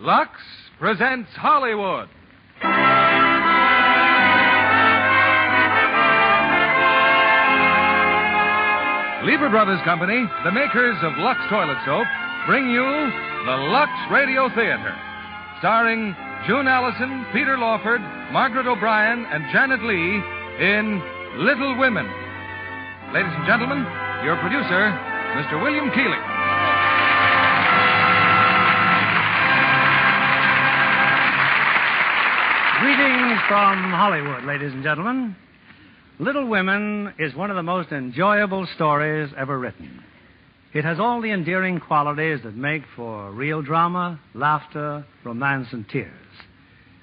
Lux presents Hollywood. Lever Brothers Company, the makers of Lux Toilet Soap, bring you the Lux Radio Theater, starring June Allyson, Peter Lawford, Margaret O'Brien, and Janet Leigh in Little Women. Ladies and gentlemen, your producer, Mr. William Keighley. Greetings from Hollywood, ladies and gentlemen. Little Women is one of the most enjoyable stories ever written. It has all the endearing qualities that make for real drama, laughter, romance, and tears.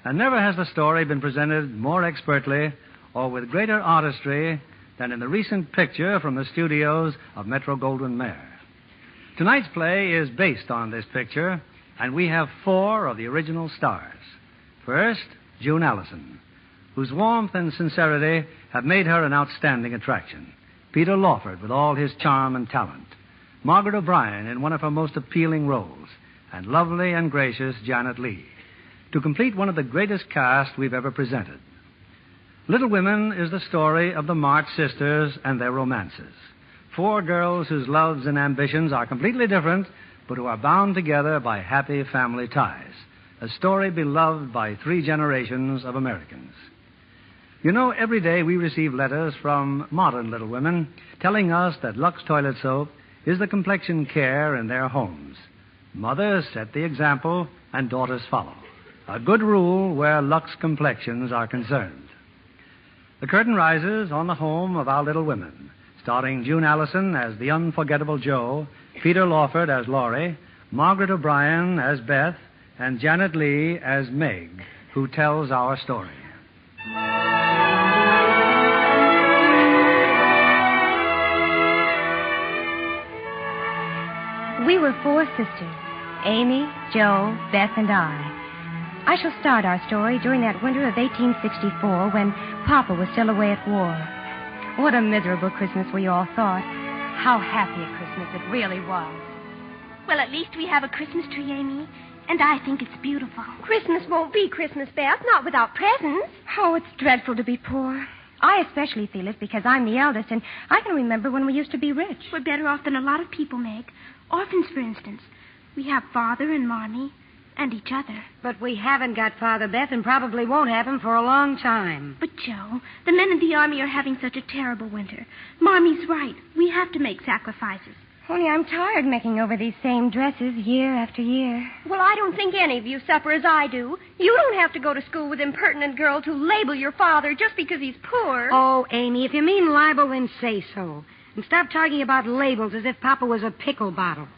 And never has the story been presented more expertly or with greater artistry than in the recent picture from the studios of Metro-Goldwyn-Mayer. Tonight's play is based on this picture, and we have 4 of the original stars. First, June Allyson, whose warmth and sincerity have made her an outstanding attraction. Peter Lawford, with all his charm and talent. Margaret O'Brien in one of her most appealing roles. And lovely and gracious Janet Leigh, to complete one of the greatest casts we've ever presented. Little Women is the story of the March sisters and their romances. 4 girls whose loves and ambitions are completely different, but who are bound together by happy family ties. A story beloved by 3 generations of Americans. You know, every day we receive letters from modern Little Women telling us that Lux Toilet Soap is the complexion care in their homes. Mothers set the example and daughters follow. A good rule where Lux complexions are concerned. The curtain rises on the home of our Little Women, starring June Allyson as the unforgettable Jo, Peter Lawford as Laurie, Margaret O'Brien as Beth, and Janet Leigh as Meg, who tells our story. We were 4 sisters, Amy, Jo, Beth, and I. I shall start our story during that winter of 1864 when Papa was still away at war. What a miserable Christmas we all thought. How happy a Christmas it really was. Well, at least we have a Christmas tree, Amy. And I think it's beautiful. Christmas won't be Christmas, Beth, not without presents. Oh, it's dreadful to be poor. I especially feel it because I'm the eldest, and I can remember when we used to be rich. We're better off than a lot of people, Meg. Orphans, for instance. We have Father and Mommy and each other. But we haven't got Father, Beth, and probably won't have him for a long time. But, Joe, the men in the Army are having such a terrible winter. Mommy's right. We have to make sacrifices. Only I'm tired making over these same dresses year after year. Well, I don't think any of you suffer as I do. You don't have to go to school with impertinent girls who label your father just because he's poor. Oh, Amy, if you mean libel, then say so. And stop talking about labels as if Papa was a pickle bottle.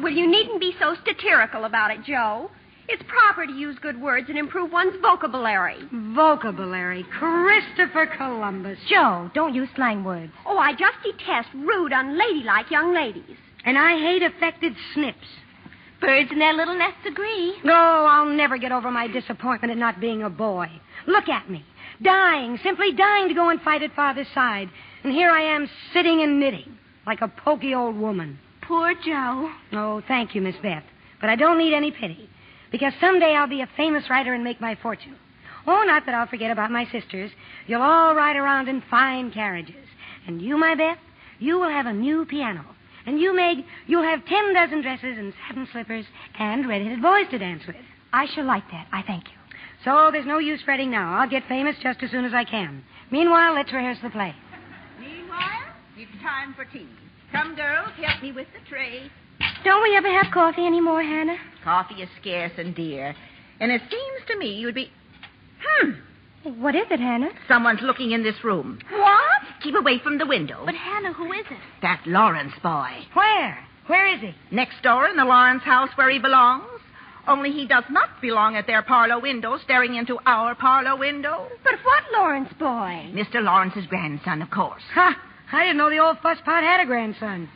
Well, you needn't be so satirical about it, Joe. It's proper to use good words and improve one's vocabulary. Vocabulary. Christopher Columbus. Joe, don't use slang words. Oh, I just detest rude, unladylike young ladies. And I hate affected snips. Birds in their little nests agree. Oh, I'll never get over my disappointment at not being a boy. Look at me. Dying, simply dying to go and fight at Father's side. And here I am sitting and knitting like a poky old woman. Poor Joe. Oh, thank you, Miss Beth. But I don't need any pity. Because someday I'll be a famous writer and make my fortune. Oh, not that I'll forget about my sisters. You'll all ride around in fine carriages. And you, my Beth, you will have a new piano. And you, Meg, you'll have 10 dozen dresses and 7 slippers and red-headed boys to dance with. I shall like that. I thank you. So there's no use fretting now. I'll get famous just as soon as I can. Meanwhile, let's rehearse the play. Meanwhile, it's time for tea. Come, girls, help me with the tray. Don't we ever have coffee anymore, Hannah? Coffee is scarce and dear. And it seems to me you'd be... What is it, Hannah? Someone's looking in this room. What? Keep away from the window. But, Hannah, who is it? That Lawrence boy. Where? Where is he? Next door in the Lawrence house where he belongs. Only he does not belong at their parlor window, staring into our parlor window. But what Lawrence boy? Mr. Lawrence's grandson, of course. Ha! I didn't know the old fusspot had a grandson.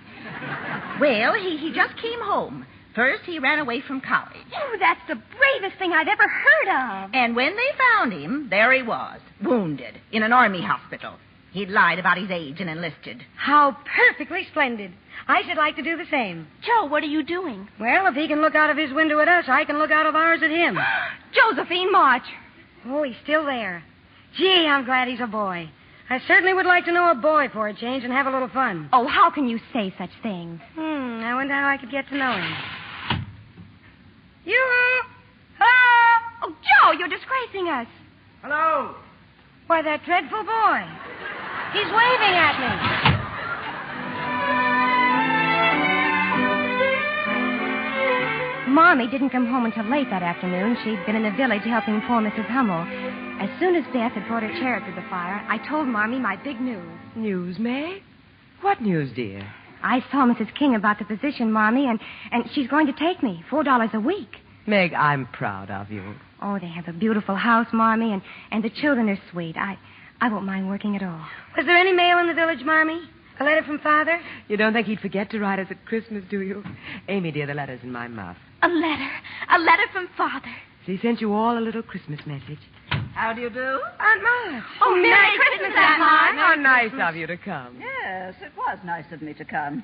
Well, he just came home. First, he ran away from college. Oh, that's the bravest thing I've ever heard of. And when they found him, there he was, wounded, in an army hospital. He lied about his age and enlisted. How perfectly splendid. I should like to do the same. Joe, what are you doing? Well, if he can look out of his window at us, I can look out of ours at him. Josephine March. Oh, he's still there. Gee, I'm glad he's a boy. I certainly would like to know a boy for a change and have a little fun. Oh, how can you say such things? I wonder how I could get to know him. You! Hello! Oh, Joe, you're disgracing us. Hello. Why, that dreadful boy. He's waving at me. Mommy didn't come home until late that afternoon. She'd been in the village helping poor Mrs. Hummel. As soon as Beth had brought her chair up to the fire, I told Mommy my big news. News, Meg? What news, dear? I saw Mrs. King about the position, Mommy, and she's going to take me $4 a week. Meg, I'm proud of you. Oh, they have a beautiful house, Mommy, and the children are sweet. I won't mind working at all. Was there any mail in the village, Marmee? A letter from Father? You don't think he'd forget to write us at Christmas, do you? Amy, dear, the letter's in my muff. A letter. A letter from Father. He sent you all a little Christmas message. How do you do? Aunt March. Oh, Merry Christmas, Aunt March. How nice of you to come. Yes, it was nice of me to come.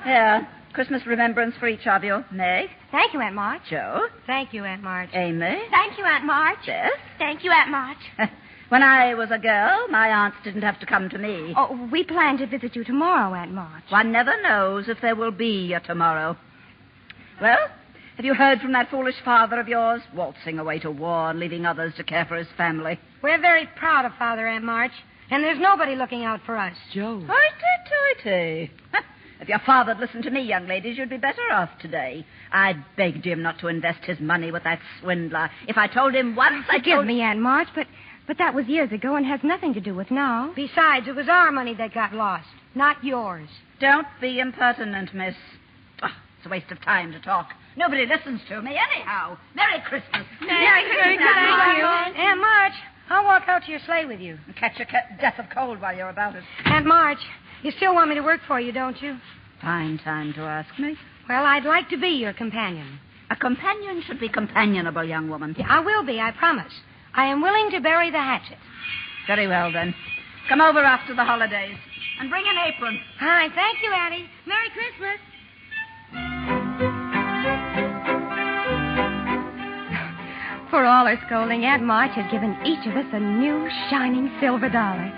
Here, Christmas remembrance for each of you. Meg, Thank you, Aunt March. Joe, Thank you, Aunt March. Amy, Thank you, Aunt March. Beth. Thank you, Aunt March. When I was a girl, my aunts didn't have to come to me. Oh, we plan to visit you tomorrow, Aunt March. One never knows if there will be a tomorrow. Well, have you heard from that foolish father of yours, waltzing away to war and leaving others to care for his family? We're very proud of Father, Aunt March, and there's nobody looking out for us. Joe. Hoity-toity. If your father'd listened to me, young ladies, you'd be better off today. I begged him not to invest his money with that swindler. If I told him once, Forgive me, Aunt March, but that was years ago and has nothing to do with now. Besides, it was our money that got lost, not yours. Don't be impertinent, miss. Oh, it's a waste of time to talk. Nobody listens to me anyhow. Merry Christmas. Merry Christmas, Thank you. Aunt March, I'll walk out to your sleigh with you. And catch a death of cold while you're about it. Aunt March, you still want me to work for you, don't you? Fine time to ask me. Well, I'd like to be your companion. A companion should be companionable, young woman. Yeah, I will be, I promise. I am willing to bury the hatchet. Very well, then. Come over after the holidays. And bring an apron. Hi, thank you, Addie. Merry Christmas. For all her scolding, Aunt March had given each of us a new, shining silver dollar.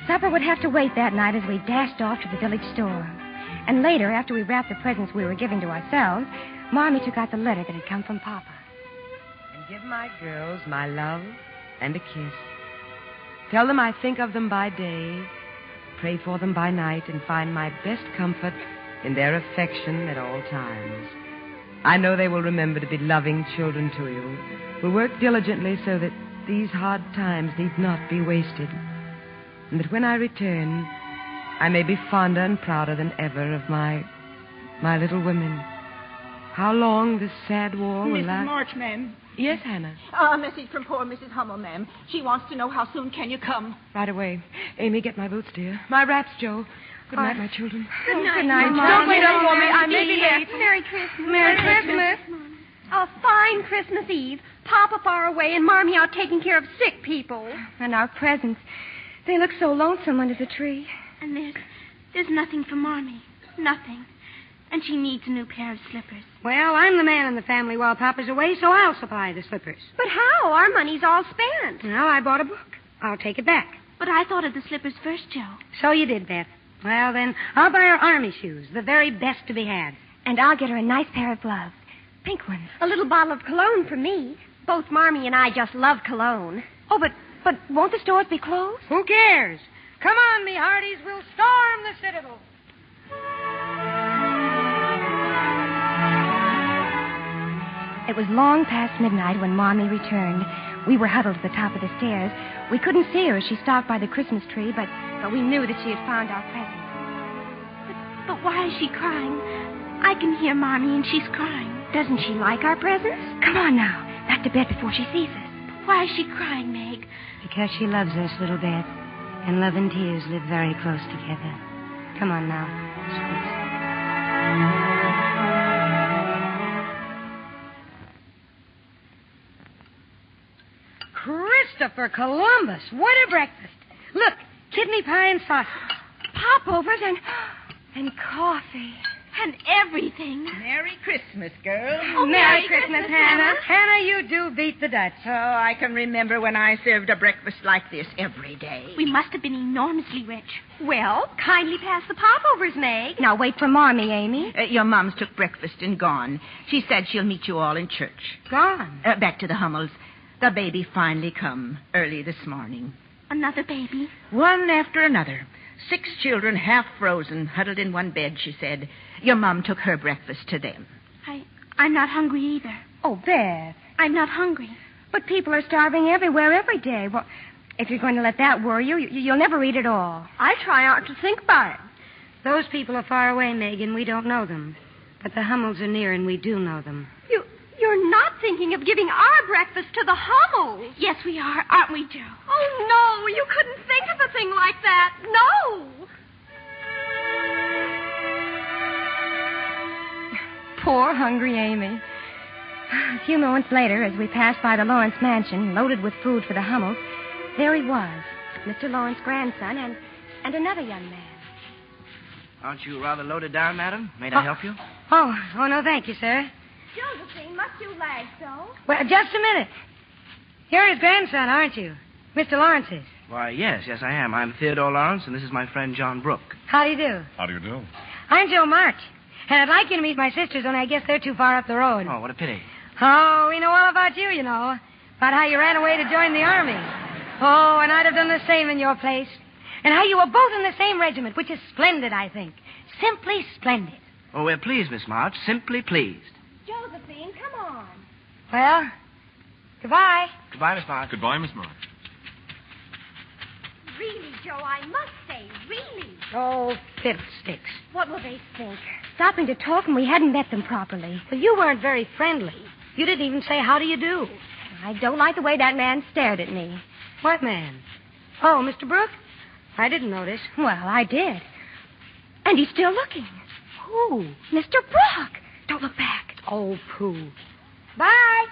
Supper would have to wait that night as we dashed off to the village store. And later, after we wrapped the presents we were giving to ourselves, Mommy took out the letter that had come from Papa. And give my girls my love and a kiss. Tell them I think of them by day, pray for them by night, and find my best comfort in their affection at all times. I know they will remember to be loving children to you, will work diligently so that these hard times need not be wasted, and that when I return, I may be fonder and prouder than ever of my little women. How long this sad war will last? Mrs. March, ma'am. Yes, Hannah. A message from poor Mrs. Hummel, ma'am. She wants to know how soon can you come. Right away. Amy, get my boots, dear. My wraps, Joe. Good night, my children. Good night, Mom. Don't wait up for me. I may be late. Merry Christmas. Merry Christmas. A fine Christmas Eve. Papa far away and Marmee out taking care of sick people. And our presents. They look so lonesome under the tree. And there's nothing for Marmee. Nothing. And she needs a new pair of slippers. Well, I'm the man in the family while Papa's away, so I'll supply the slippers. But how? Our money's all spent. Well, I bought a book. I'll take it back. But I thought of the slippers first, Joe. So you did, Beth. Well, then, I'll buy her army shoes, the very best to be had. And I'll get her a nice pair of gloves. Pink ones. A little bottle of cologne for me. Both Marmee and I just love cologne. Oh, but won't the stores be closed? Who cares? Come on, me hearties. We'll storm the citadel. It was long past midnight when Mommy returned. We were huddled at the top of the stairs. We couldn't see her as she stopped by the Christmas tree, but we knew that she had found our presents. But why is she crying? I can hear Marmee and she's crying. Doesn't she like our presents? Come on now. Back to bed before she sees us. But why is she crying, Meg? Because she loves us, little Beth. And love and tears live very close together. Come on now. Christopher Columbus. What a breakfast. Look, kidney pie and sausage. Popovers and coffee. And everything. Merry Christmas, girl. Oh, Merry Christmas, Hannah. Hannah, you do beat the Dutch. Oh, I can remember when I served a breakfast like this every day. We must have been enormously rich. Well, kindly pass the popovers, Meg. Now wait for Marmee, Amy. Your mom's took breakfast and gone. She said she'll meet you all in church. Gone. Back to the Hummels. The baby finally come early this morning. Another baby. One after another. 6 children, half frozen, huddled in one bed, she said. Your mom took her breakfast to them. I'm not hungry either. Oh, Beth. I'm not hungry. But people are starving everywhere every day. Well, if you're going to let that worry you, you'll never eat it all. I try not to think about it. Those people are far away, Megan. We don't know them. But the Hummels are near, and we do know them. You're not thinking of giving our breakfast to the Hummels. Yes, we are, aren't we, Joe? Oh, no, you couldn't think of a thing like that. No. Poor, hungry Amy. A few moments later, as we passed by the Lawrence mansion, loaded with food for the Hummels, there he was, Mr. Lawrence's grandson, and another young man. Aren't you rather loaded down, madam? May I help you? Oh, no, thank you, sir. Josephine, must you lag so? Well, just a minute. You're his grandson, aren't you? Mr. Lawrence's. Why, yes, I am. I'm Theodore Lawrence, and this is my friend John Brooke. How do you do? How do you do? I'm Joe March. And I'd like you to meet my sisters, only I guess they're too far up the road. Oh, what a pity. Oh, we know all about you, you know. About how you ran away to join the army. Oh, and I'd have done the same in your place. And how you were both in the same regiment, which is splendid, I think. Simply splendid. Oh, we're pleased, Miss March. Simply pleased. Josephine, come on. Well, goodbye. Goodbye, Miss March. Goodbye, Miss March. Really, Joe, I must say, really. Oh, fiddlesticks. What will they think? Stopping to talk and we hadn't met them properly. Well, you weren't very friendly. You didn't even say, how do you do? I don't like the way that man stared at me. What man? Oh, Mr. Brooke? I didn't notice. Well, I did. And he's still looking. Who? Mr. Brock. Don't look back. Oh, pooh. Bye.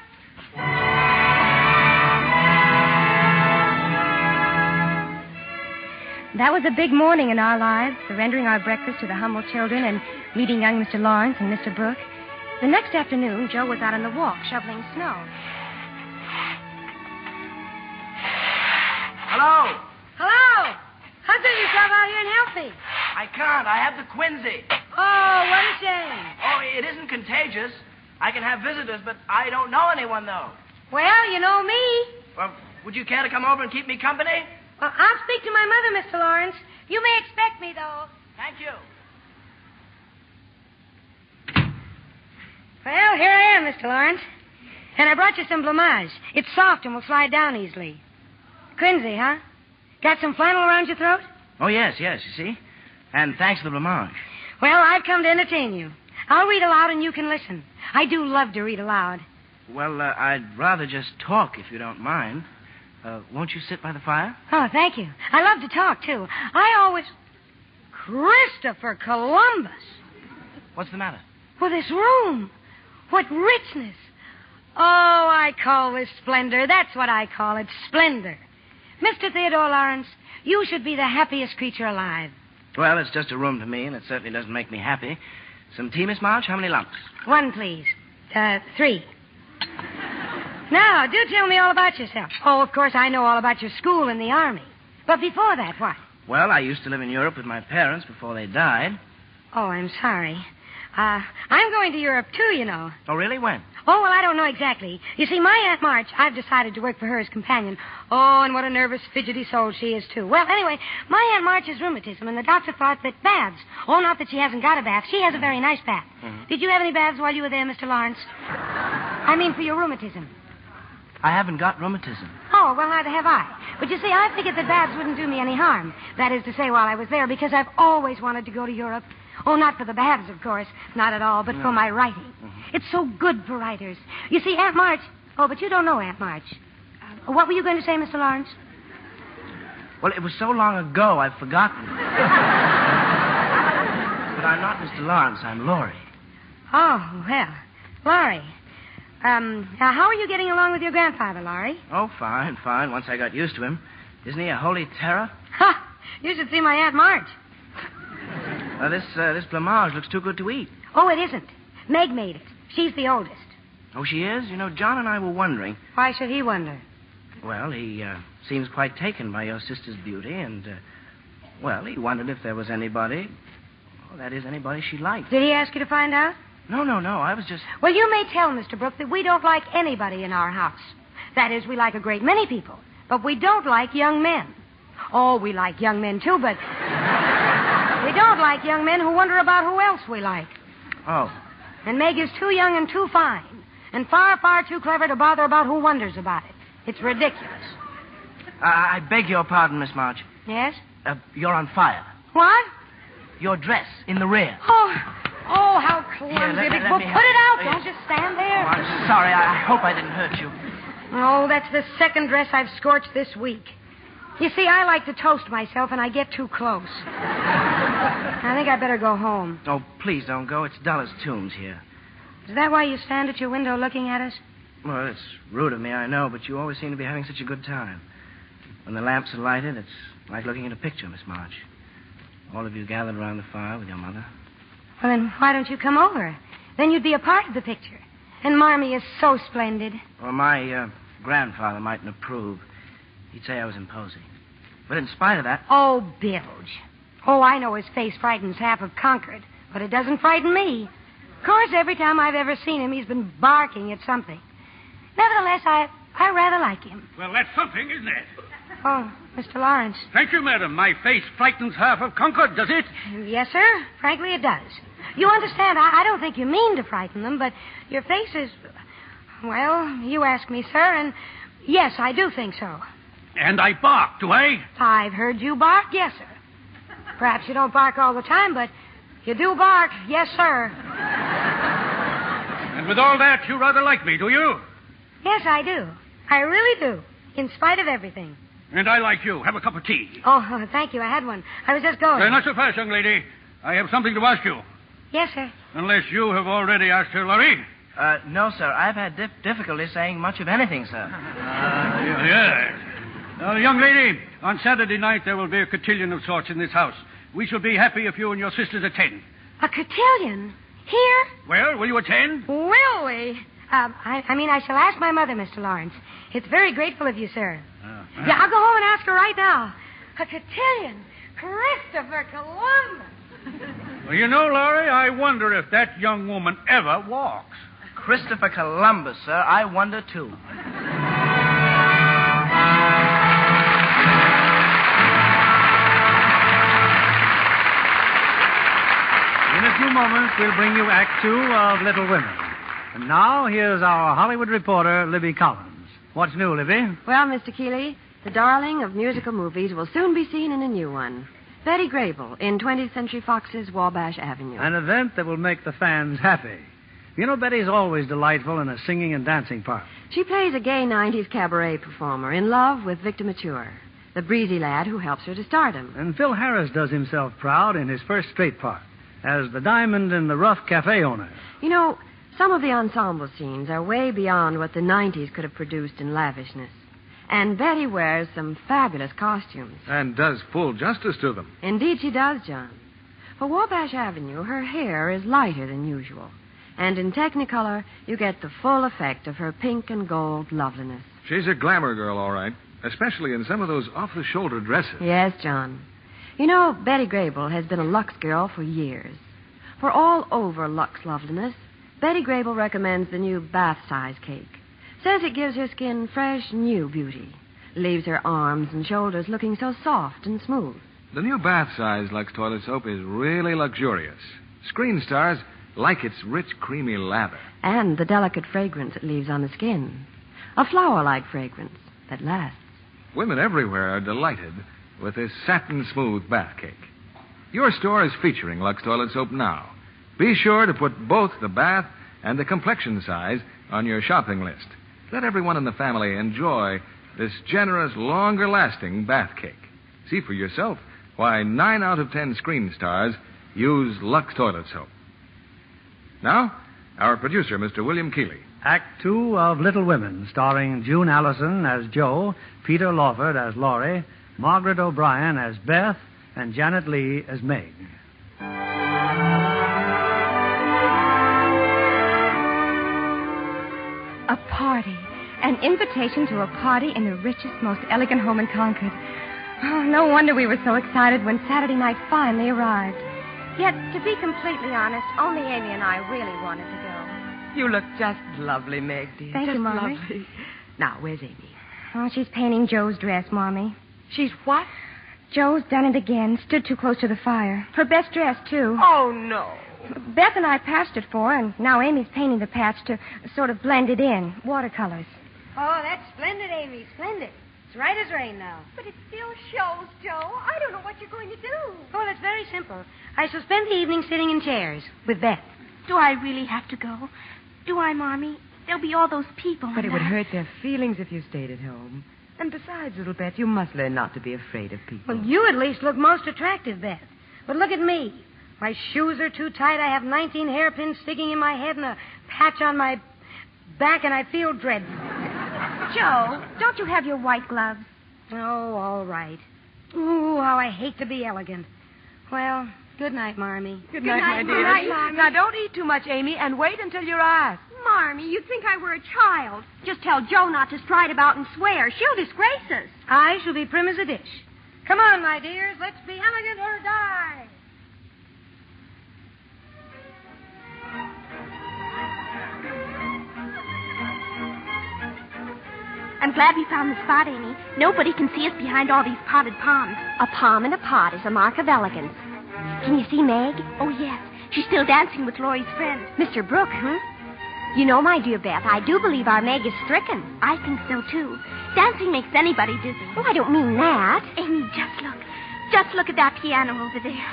That was a big morning in our lives, surrendering our breakfast to the Hummel children and meeting young Mr. Lawrence and Mr. Brooke. The next afternoon, Joe was out on the walk shoveling snow. Hello? Hello. Hustle yourself out here and help me. I can't. I have the quinsy. Oh, what a shame. Oh, it isn't contagious. I can have visitors, but I don't know anyone, though. Well, you know me. Well, would you care to come over and keep me company? Well, I'll speak to my mother, Mr. Lawrence. You may expect me, though. Thank you. Well, here I am, Mr. Lawrence. And I brought you some blamage. It's soft and will slide down easily. Quinsy, huh? Got some flannel around your throat? Oh, yes, you see. And thanks for the blamage. Well, I've come to entertain you. I'll read aloud and you can listen. I do love to read aloud. Well, I'd rather just talk, if you don't mind. Won't you sit by the fire? Oh, thank you. I love to talk, too. Christopher Columbus. What's the matter? Well, this room. What richness. Oh, I call this splendor. That's what I call it, splendor. Mr. Theodore Lawrence, you should be the happiest creature alive. Well, it's just a room to me, and it certainly doesn't make me happy. Some tea, Miss March? How many lumps? 1, please. 3. Now, do tell me all about yourself. Oh, of course, I know all about your school and the army. But before that, what? Well, I used to live in Europe with my parents before they died. Oh, I'm sorry. I'm going to Europe, too, you know. Oh, really? When? Oh, well, I don't know exactly. You see, my Aunt March, I've decided to work for her as companion. Oh, and what a nervous, fidgety soul she is, too. Well, anyway, my Aunt March has rheumatism, and the doctor thought that baths. Oh, not that she hasn't got a bath. She has a very nice bath. Mm-hmm. Did you have any baths while you were there, Mr. Lawrence? I mean, for your rheumatism. I haven't got rheumatism. Oh, well, neither have I. But you see, I figured that baths wouldn't do me any harm. That is to say, while I was there, because I've always wanted to go to Europe. Oh, not for the baths, of course. Not at all, but for my writing. Mm-hmm. It's so good for writers. You see, Aunt March... Oh, but you don't know Aunt March. What were you going to say, Mr. Lawrence? Well, it was so long ago, I've forgotten. But I'm not Mr. Lawrence. I'm Laurie. Oh, well. Laurie. How are you getting along with your grandfather, Laurie? Oh, fine. Once I got used to him. Isn't he a holy terror? Ha! You should see my Aunt March. This blamage looks too good to eat. Oh, it isn't. Meg made it. She's the oldest. Oh, she is? You know, John and I were wondering. Why should he wonder? Well, he seems quite taken by your sister's beauty, and, he wondered if there was anybody, anybody she liked. Did he ask you to find out? No. I was just... Well, you may tell Mr. Brooke that we don't like anybody in our house. That is, we like a great many people, but we don't like young men. Oh, we like young men, too, but we don't like young men who wonder about who else we like. Oh. And Meg is too young and too fine, and far, far too clever to bother about who wonders about it. It's ridiculous. I beg your pardon, Miss March. Yes? You're on fire. What? Your dress in the rear. Oh, how clumsy. Well, put it out. Don't just stand there. Oh, I'm sorry. I hope I didn't hurt you. Oh, that's the second dress I've scorched this week. You see, I like to toast myself, and I get too close. I think I better go home. Oh, please don't go. It's dull as tombs here. Is that why you stand at your window looking at us? Well, it's rude of me, I know, but you always seem to be having such a good time. When the lamps are lighted, it's like looking at a picture, Miss March. All of you gathered around the fire with your mother. Well, then why don't you come over? Then you'd be a part of the picture. And Marmee is so splendid. Well, my grandfather mightn't approve. He'd say I was imposing. But in spite of that... Oh, Bilge. Oh, I know his face frightens half of Concord, but it doesn't frighten me. Of course, every time I've ever seen him, he's been barking at something. Nevertheless, I rather like him. Well, that's something, isn't it? Oh, Mr. Lawrence. Thank you, madam. My face frightens half of Concord, does it? Yes, sir. Frankly, it does. You understand, I don't think you mean to frighten them, but your face is... Well, you ask me, sir, and yes, I do think so. And I bark, do I? I've heard you bark, yes, sir. Perhaps you don't bark all the time, but you do bark, yes, sir. And with all that, you rather like me, do you? Yes, I do. I really do, in spite of everything. And I like you. Have a cup of tea. Oh, thank you. I had one. I was just going. Not so fast, young lady. I have something to ask you. Yes, sir. Unless you have already asked her, Laurie. No, sir. I've had difficulty saying much of anything, sir. Yes. Young lady, on Saturday night there will be a cotillion of sorts in this house. We shall be happy if you and your sisters attend. A cotillion? Here? Well, will you attend? Will we? I shall ask my mother, Mr. Lawrence. It's very grateful of you, sir. Yeah, I'll go home and ask her right now. A cotillion. Christopher Columbus. Well, you know, Laurie, I wonder if that young woman ever walks. Christopher Columbus, sir. I wonder, too. In a few moments, we'll bring you Act Two of Little Women. And now, here's our Hollywood reporter, Libby Collins. What's new, Libby? Well, Mr. Keeley, the darling of musical movies will soon be seen in a new one. Betty Grable in 20th Century Fox's Wabash Avenue. An event that will make the fans happy. You know, Betty's always delightful in a singing and dancing part. She plays a gay 90s cabaret performer in love with Victor Mature, the breezy lad who helps her to stardom. And Phil Harris does himself proud in his first straight part as the diamond in the rough cafe owner. You know, some of the ensemble scenes are way beyond what the 90s could have produced in lavishness. And Betty wears some fabulous costumes. And does full justice to them. Indeed she does, John. For Wabash Avenue, her hair is lighter than usual. And in Technicolor, you get the full effect of her pink and gold loveliness. She's a glamour girl, all right. Especially in some of those off-the-shoulder dresses. Yes, John. You know, Betty Grable has been a Lux girl for years. For all over Lux loveliness, Betty Grable recommends the new bath-size cake. Says it gives her skin fresh, new beauty. Leaves her arms and shoulders looking so soft and smooth. The new bath-size Lux toilet soap is really luxurious. Screen stars like its rich, creamy lather. And the delicate fragrance it leaves on the skin. A flower-like fragrance that lasts. Women everywhere are delighted with this satin-smooth bath cake. Your store is featuring Lux toilet soap now. Be sure to put both the bath and the complexion size on your shopping list. Let everyone in the family enjoy this generous, longer-lasting bath cake. See for yourself why 9 out of 10 screen stars use Lux toilet soap. Now, our producer, Mr. William Keeley. Act Two of Little Women, starring June Allyson as Jo, Peter Lawford as Laurie, Margaret O'Brien as Beth, and Janet Leigh as Meg. A party. An invitation to a party in the richest, most elegant home in Concord. Oh, no wonder we were so excited when Saturday night finally arrived. Yet, to be completely honest, only Amy and I really wanted to go. You look just lovely, Meg, dear. Thank just you, Mommy. Lovely. Now, where's Amy? Oh, she's painting Joe's dress, Mommy. She's what? Joe's done it again. Stood too close to the fire. Her best dress, too. Oh, no. Beth and I patched it for her, and now Amy's painting the patch to sort of blend it in. Watercolors. Oh, that's splendid, Amy. Splendid. It's right as rain now. But it still shows, Joe. I don't know what you're going to do. Oh, that's very simple. I shall spend the evening sitting in chairs with Beth. Do I really have to go? Do I, Mommy? There'll be all those people. But it would hurt their feelings if you stayed at home. And besides, little Beth, you must learn not to be afraid of people. Well, you at least look most attractive, Beth. But look at me. My shoes are too tight. I have 19 hairpins sticking in my head and a patch on my back, and I feel dreadful. Joe, don't you have your white gloves? Oh, all right. Ooh, how I hate to be elegant. Well, good night, Marmee. Good night, my dear. Good night, Marmee. Now, don't eat too much, Amy, and wait until you're asked. Marmee, you'd think I were a child. Just tell Joe not to stride about and swear. She'll disgrace us. I shall be prim as a dish. Come on, my dears. Let's be elegant or die. I'm glad we found the spot, Amy. Nobody can see us behind all these potted palms. A palm in a pot is a mark of elegance. Can you see Meg? Oh, yes. She's still dancing with Laurie's friend. Mr. Brooke, You know, my dear Beth, I do believe our Meg is stricken. I think so, too. Dancing makes anybody dizzy. Oh, I don't mean that. Amy, just look. Just look at that piano over there.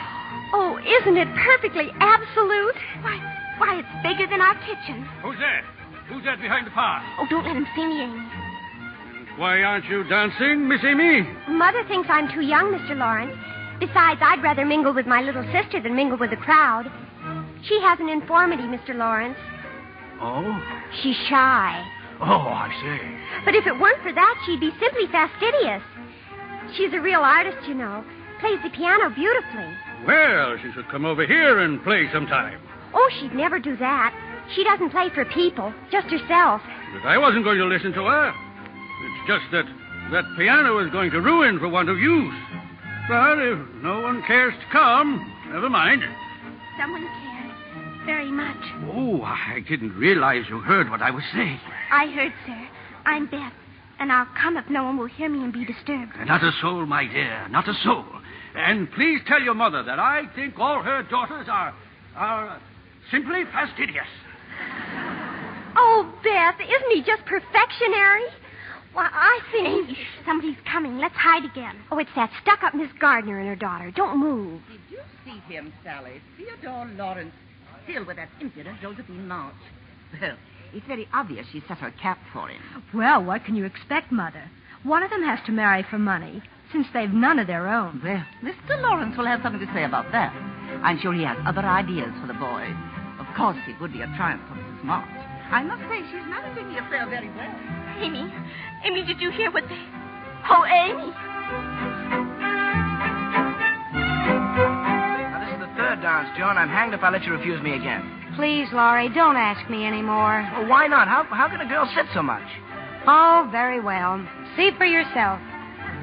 Oh, isn't it perfectly absolute? Why, it's bigger than our kitchen. Who's that? Who's that behind the pot? Oh, don't let him see me, Amy. Why aren't you dancing, Miss Amy? Mother thinks I'm too young, Mr. Lawrence. Besides, I'd rather mingle with my little sister than mingle with the crowd. She has an infirmity, Mr. Lawrence. Oh? She's shy. Oh, I see. But if it weren't for that, she'd be simply fastidious. She's a real artist, you know. Plays the piano beautifully. Well, she should come over here and play sometime. Oh, she'd never do that. She doesn't play for people, just herself. But I wasn't going to listen to her. It's just that piano is going to ruin for want of use. But if no one cares to come, never mind. Someone cares very much. Oh, I didn't realize you heard what I was saying. I heard, sir. I'm Beth, and I'll come if no one will hear me and be disturbed. Not a soul, my dear, not a soul. And please tell your mother that I think all her daughters are simply fastidious. Oh, Beth, isn't he just perfectionary? Well, I think... Amy, somebody's coming. Let's hide again. Oh, it's that stuck-up Miss Gardner and her daughter. Don't move. Did you see him, Sally? Theodore Lawrence, still with that impudent Josephine March. Well, it's very obvious she set her cap for him. Well, what can you expect, Mother? One of them has to marry for money, since they've none of their own. Well, Mr. Lawrence will have something to say about that. I'm sure he has other ideas for the boy. Of course, it would be a triumph for Mrs. March. I must say she's managing the affair very well. Amy, did you hear what they... Oh, Amy. Now, this is the third dance, Joan. I'm hanged if I let you refuse me again. Please, Laurie, don't ask me anymore. Well, why not? How can a girl sit so much? Oh, very well. See for yourself.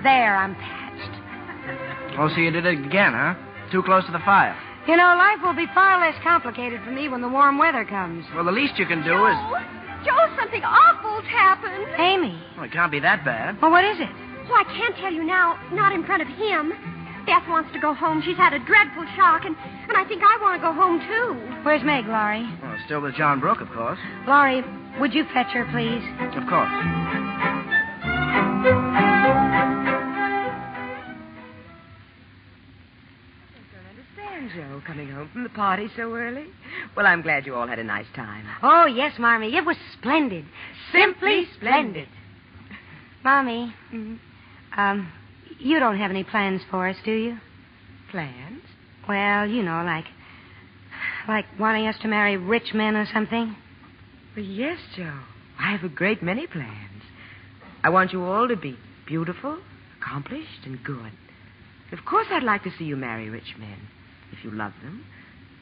There, I'm patched. Oh, so you did it again, huh? Too close to the fire. You know, life will be far less complicated for me when the warm weather comes. Well, the least you can do is... Joe, something awful's happened. Amy. Well, it can't be that bad. Well, what is it? Well, I can't tell you now, not in front of him. Beth wants to go home. She's had a dreadful shock, and I think I want to go home, too. Where's Meg, Laurie? Well, still with John Brooke, of course. Laurie, would you fetch her, please? Of course. Joe coming home from the party so early. Well, I'm glad you all had a nice time. Oh, yes, Marmee. It was splendid. Simply splendid. Mommy, you don't have any plans for us, do you? Plans? Well, you know, like wanting us to marry rich men or something. Well, yes, Joe. I have a great many plans. I want you all to be beautiful, accomplished and good. Of course, I'd like to see you marry rich men, if you love them.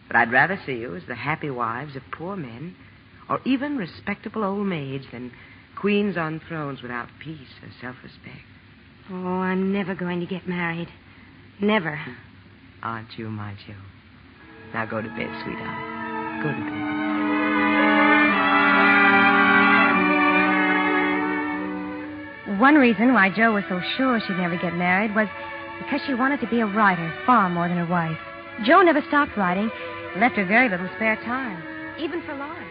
But I'd rather see you as the happy wives of poor men, or even respectable old maids, than queens on thrones without peace or self-respect. Oh, I'm never going to get married. Never. Aren't you, my Joe? Now go to bed, sweetheart. Go to bed. One reason why Jo was so sure she'd never get married was because she wanted to be a writer far more than a wife. Jo never stopped writing and left her very little spare time, even for Lawrence.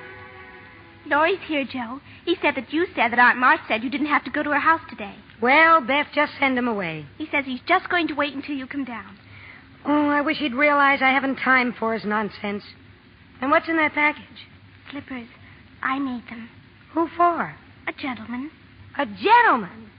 Laurie's here, Joe. He said that you said that Aunt March said you didn't have to go to her house today. Well, Beth, just send him away. He says he's just going to wait until you come down. Oh, I wish he'd realize I haven't time for his nonsense. And what's in that package? Slippers. I made them. Who for? A gentleman. A gentleman?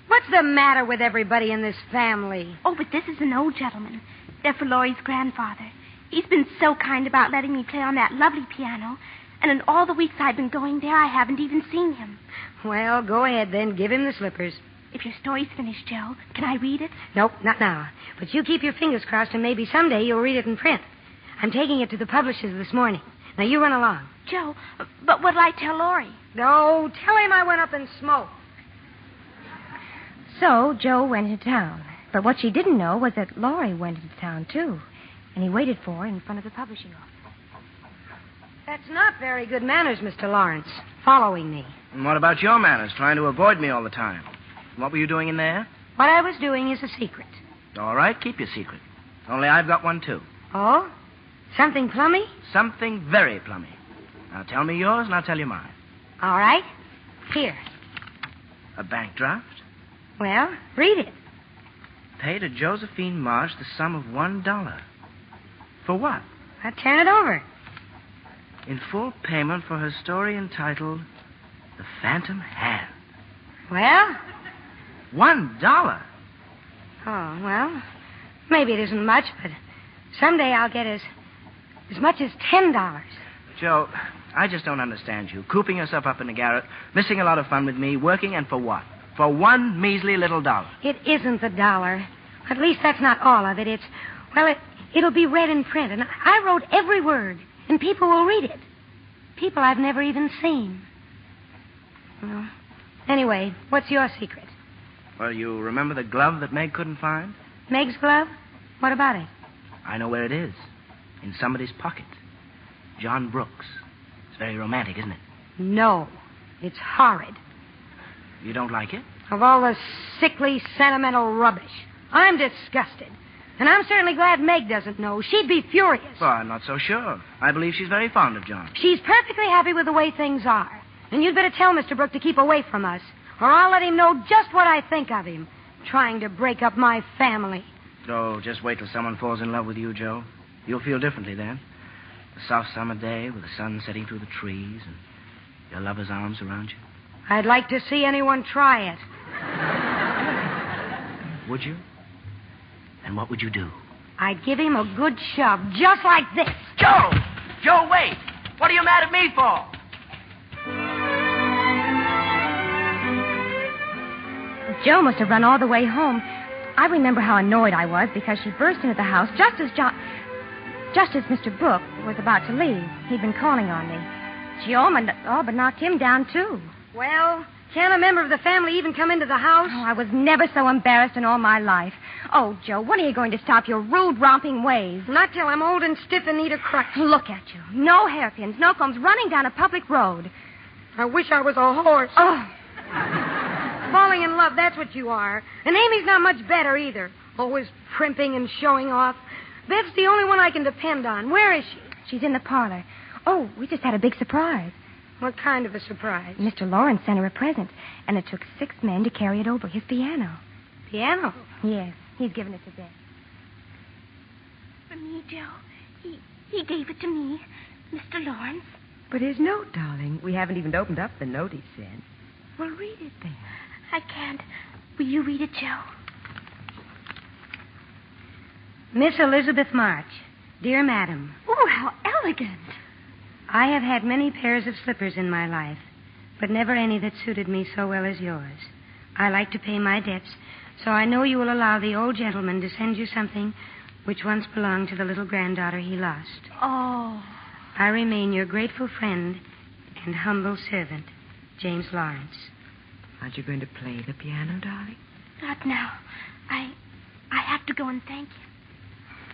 What's the matter with everybody in this family? Oh, but this is an old gentleman. They're for Laurie's grandfather. He's been so kind about letting me play on that lovely piano. And in all the weeks I've been going there, I haven't even seen him. Well, go ahead then. Give him the slippers. If your story's finished, Joe, can I read it? Nope, not now. But you keep your fingers crossed and maybe someday you'll read it in print. I'm taking it to the publishers this morning. Now, you run along. Joe, but what'll I tell Laurie? No, tell him I went up and smoked. So Jo went into town. But what she didn't know was that Laurie went into town, too. And he waited for her in front of the publishing office. That's not very good manners, Mr. Lawrence, following me. And what about your manners, trying to avoid me all the time? What were you doing in there? What I was doing is a secret. All right, keep your secret. Only I've got one, too. Oh? Something plummy? Something very plummy. Now tell me yours, and I'll tell you mine. All right. Here. A bank draft? Well, read it. Pay to Josephine Marsh the sum of $1. For what? Now turn it over. In full payment for her story entitled The Phantom Hand. Well? $1? Oh, well, maybe it isn't much, but someday I'll get as much as $10. Joe, I just don't understand you. Cooping yourself up in the garret, missing a lot of fun with me, working, and for what? For one measly little dollar. It isn't the dollar. At least that's not all of it. It'll be read in print, and I wrote every word, and people will read it. People I've never even seen. Well, anyway, what's your secret? Well, you remember the glove that Meg couldn't find? Meg's glove? What about it? I know where it is. In somebody's pocket. John Brooks. It's very romantic, isn't it? No. It's horrid. You don't like it? Of all the sickly, sentimental rubbish. I'm disgusted. And I'm certainly glad Meg doesn't know. She'd be furious. Well, I'm not so sure. I believe she's very fond of John. She's perfectly happy with the way things are. And you'd better tell Mr. Brooke to keep away from us, or I'll let him know just what I think of him, trying to break up my family. Oh, just wait till someone falls in love with you, Joe. You'll feel differently then. A soft summer day with the sun setting through the trees and your lover's arms around you. I'd like to see anyone try it. Would you? And what would you do? I'd give him a good shove, just like this. Joe! Joe, wait! What are you mad at me for? Jo must have run all the way home. I remember how annoyed I was because she burst into the house just as Mr. Brooke was about to leave. He'd been calling on me. She all but knocked him down, too. Well, can't a member of the family even come into the house? Oh, I was never so embarrassed in all my life. Oh, Jo, when are you going to stop your rude, romping ways? Not till I'm old and stiff and need a crutch. Look at you. No hairpins, no combs, running down a public road. I wish I was a horse. Oh. Falling in love, that's what you are. And Amy's not much better either. Always primping and showing off. Bev's the only one I can depend on. Where is she? She's in the parlor. Oh, we just had a big surprise. What kind of a surprise? Mr. Lawrence sent her a present, and it took 6 men to carry it over, his piano. Piano? Yes, he's given it to Beth. For me, Joe. He gave it to me, Mr. Lawrence. But his note, darling. We haven't even opened up the note he sent. Well, read it then. I can't. Will you read it, Joe? Miss Elizabeth March. Dear Madam. Oh, how elegant. I have had many pairs of slippers in my life, but never any that suited me so well as yours. I like to pay my debts, So I know you will allow the old gentleman to send you something which once belonged to the little granddaughter he lost. Oh. I remain your grateful friend and humble servant, James Lawrence. Aren't you going to play the piano, darling? Not now. I have to go and thank you.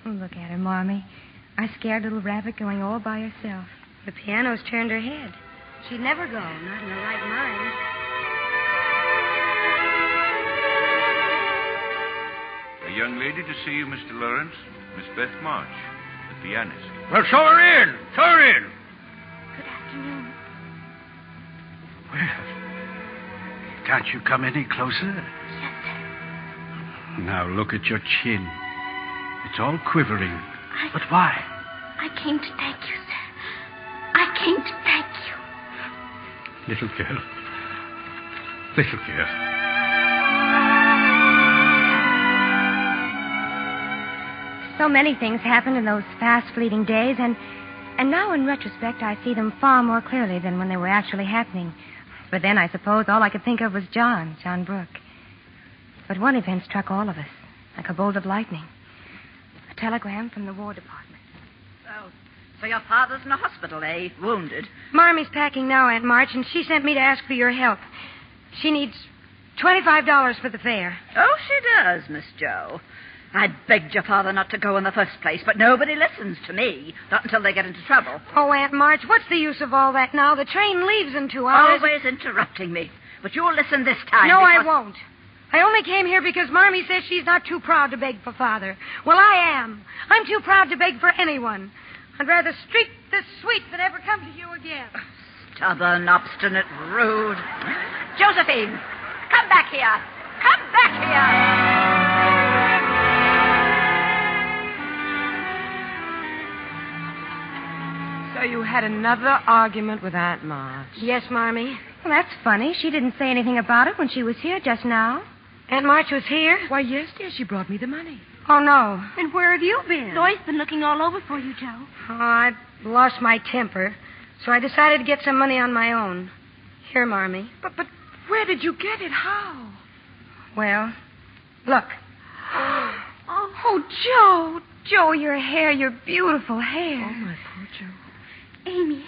Oh, look at her, Marmee. A scared little rabbit going all by herself. The piano's turned her head. She'd never go, not in her right mind. A young lady to see you, Mr. Lawrence. Miss Beth March, the pianist. Well, show her in. Show her in. Good afternoon. Well, can't you come any closer? Yes, sir. Now look at your chin. It's all quivering. But why? I came to thank you, sir. I came to thank you. Little girl. Little girl. So many things happened in those fast fleeting days, and now in retrospect I see them far more clearly than when they were actually happening. But then I suppose all I could think of was John Brooke. But one event struck all of us, like a bolt of lightning. A telegram from the War Department. So your father's in the hospital, eh? Wounded. Marmie's packing now, Aunt March, and she sent me to ask for your help. She needs $25 for the fare. Oh, she does, Miss Jo. I begged your father not to go in the first place, but nobody listens to me. Not until they get into trouble. Oh, Aunt March, what's the use of all that now? The train leaves in 2 hours. Always interrupting me. But you'll listen this time. No, because... I won't. I only came here because Marmie says she's not too proud to beg for Father. Well, I am. I'm too proud to beg for anyone. I'd rather streak this sweet than ever come to you again. Stubborn, obstinate, rude. Josephine, come back here. Come back So you had another argument with Aunt March. Yes, Marmie. Well, that's funny. She didn't say anything about it when she was here just now. Aunt March was here? Why, yes, dear. She brought me the money. Oh, no. And where have you been? Loy's been looking all over for you, Joe. Oh, I lost my temper, so I decided to get some money on my own. Here, Marmie. But where did you get it? How? Well, look. Oh, Joe. Joe, your hair, your beautiful hair. Oh, my poor Joe. Amy,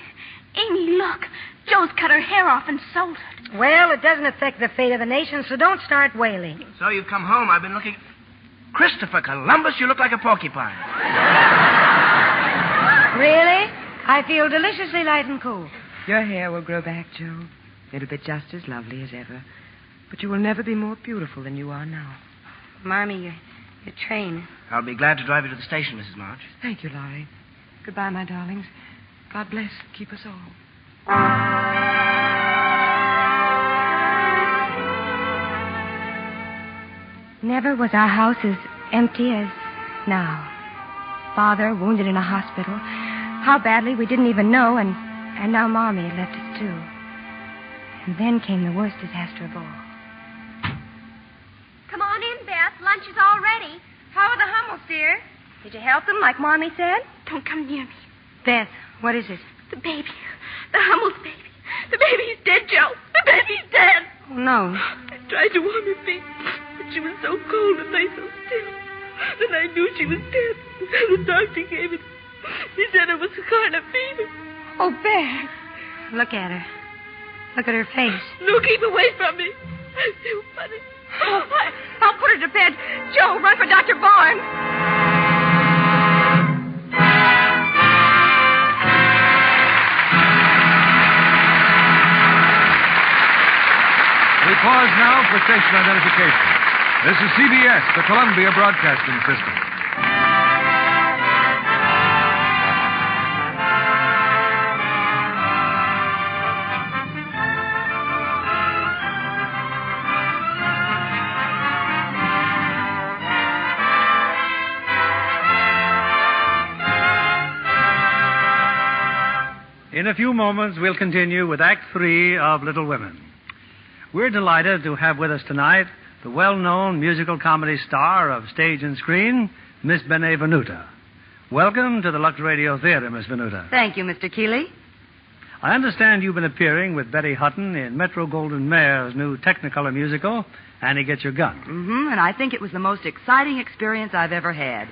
look. Joe's cut her hair off and sold it. Well, it doesn't affect the fate of the nation, so don't start wailing. So you've come home. I've been looking... Christopher Columbus, you look like a porcupine. Really? I feel deliciously light and cool. Your hair will grow back, Joe. It'll be just as lovely as ever. But you will never be more beautiful than you are now. Marmie, your train. I'll be glad to drive you to the station, Mrs. March. Thank you, Laurie. Goodbye, my darlings. God bless and keep us all. Never was our house as empty as now. Father wounded in a hospital. How badly we didn't even know, and now Marmie had left us too. And then came the worst disaster of all. Come on in, Beth. Lunch is all ready. How are the Hummels, dear? Did you help them like Marmie said? Don't come near me. Beth, what is it? The baby. The Hummel's baby. The baby's dead, Joe. The baby's dead. Oh, no. I tried to warm her feet, but she was so cold and lay so still. Then I knew she was dead. The doctor gave it. He said it was scarlet fever. Oh, Beth. Look at her. Look at her face. No, keep away from me. I'm too funny. I'll put her to bed. Joe, run for Dr. Barnes. We pause now for station identification. This is CBS, the Columbia Broadcasting System. In a few moments, we'll continue with Act 3 of Little Women. We're delighted to have with us tonight the well-known musical comedy star of stage and screen, Miss Benevenuta. Welcome to the Lux Radio Theater, Miss Venuta. Thank you, Mr. Keeley. I understand you've been appearing with Betty Hutton in Metro-Goldwyn-Mayer's new Technicolor musical, Annie Get Your Gun. Mm-hmm, and I think it was the most exciting experience I've ever had.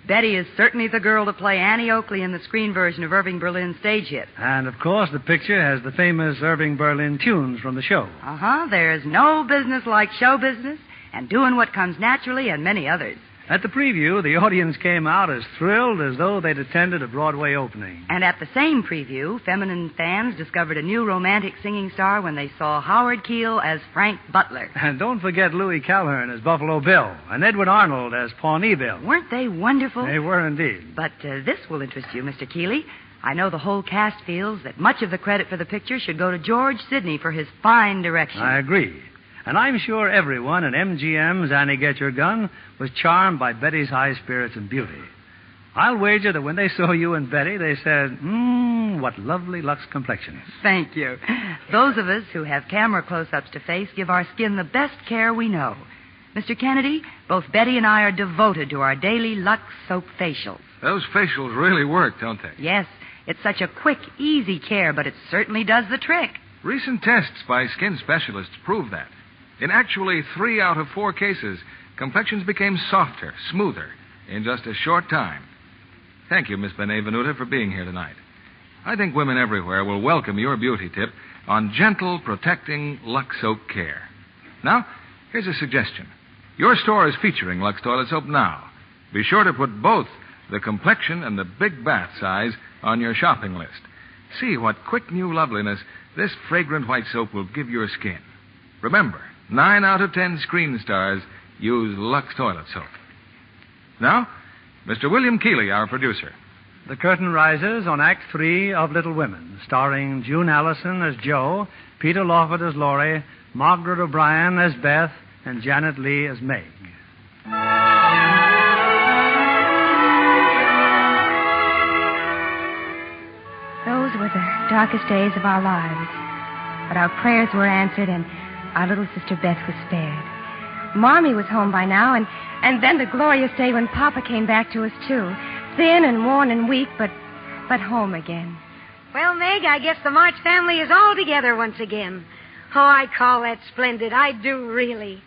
Betty is certainly the girl to play Annie Oakley in the screen version of Irving Berlin's stage hit. And, of course, the picture has the famous Irving Berlin tunes from the show. Uh-huh. There's no business like show business and doing what comes naturally and many others. At the preview, the audience came out as thrilled as though they'd attended a Broadway opening. And at the same preview, feminine fans discovered a new romantic singing star when they saw Howard Keel as Frank Butler. And don't forget Louis Calhern as Buffalo Bill and Edward Arnold as Pawnee Bill. Weren't they wonderful? They were indeed. But this will interest you, Mr. Keeley. I know the whole cast feels that much of the credit for the picture should go to George Sidney for his fine direction. I agree. And I'm sure everyone in MGM's Annie Get Your Gun was charmed by Betty's high spirits and beauty. I'll wager that when they saw you and Betty, they said, what lovely Lux complexions. Thank you. Those of us who have camera close-ups to face give our skin the best care we know. Mr. Kennedy, both Betty and I are devoted to our daily Lux soap facials. Those facials really work, don't they? Yes. It's such a quick, easy care, but it certainly does the trick. Recent tests by skin specialists prove that. In actually 3 out of 4 cases, complexions became softer, smoother, in just a short time. Thank you, Miss Benevenuta, for being here tonight. I think women everywhere will welcome your beauty tip on gentle, protecting Lux Soap care. Now, here's a suggestion. Your store is featuring Lux Toilet Soap now. Be sure to put both the complexion and the big bath size on your shopping list. See what quick new loveliness this fragrant white soap will give your skin. Remember, 9 out of 10 screen stars use Lux Toilet Soap. Now, Mr. William Keeley, our producer. The curtain rises on Act 3 of Little Women, starring June Allyson as Jo, Peter Lawford as Laurie, Margaret O'Brien as Beth, and Janet Leigh as Meg. Those were the darkest days of our lives. But our prayers were answered, and our little sister Beth was spared. Marmee was home by now, and then the glorious day when Papa came back to us, too. Thin and worn and weak, but home again. Well, Meg, I guess the March family is all together once again. Oh, I call that splendid. I do, really.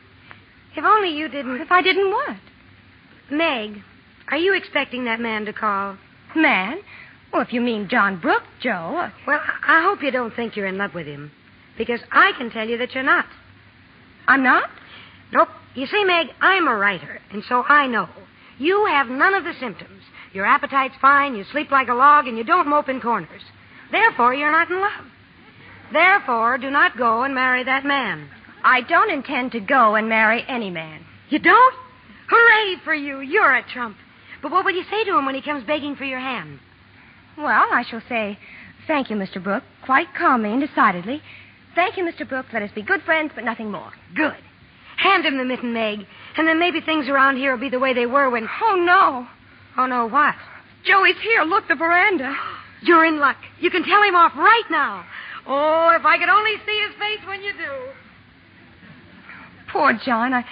If only you didn't... If I didn't what? Meg, are you expecting that man to call? Man? Well, if you mean John Brooke, Joe. Well, I hope you don't think you're in love with him. Because I can tell you that you're not. I'm not? Nope. You see, Meg, I'm a writer, and so I know. You have none of the symptoms. Your appetite's fine, you sleep like a log, and you don't mope in corners. Therefore, you're not in love. Therefore, do not go and marry that man. I don't intend to go and marry any man. You don't? Hooray for you. You're a trump. But what will you say to him when he comes begging for your hand? Well, I shall say, thank you, Mr. Brooke, quite calmly and decidedly. Thank you, Mr. Brooke. Let us be good friends, but nothing more. Good. Hand him the mitten, Meg, and then maybe things around here will be the way they were when... Oh, no. Oh, no, what? Joey's here. Look, the veranda. You're in luck. You can tell him off right now. Oh, if I could only see his face when you do. Poor John.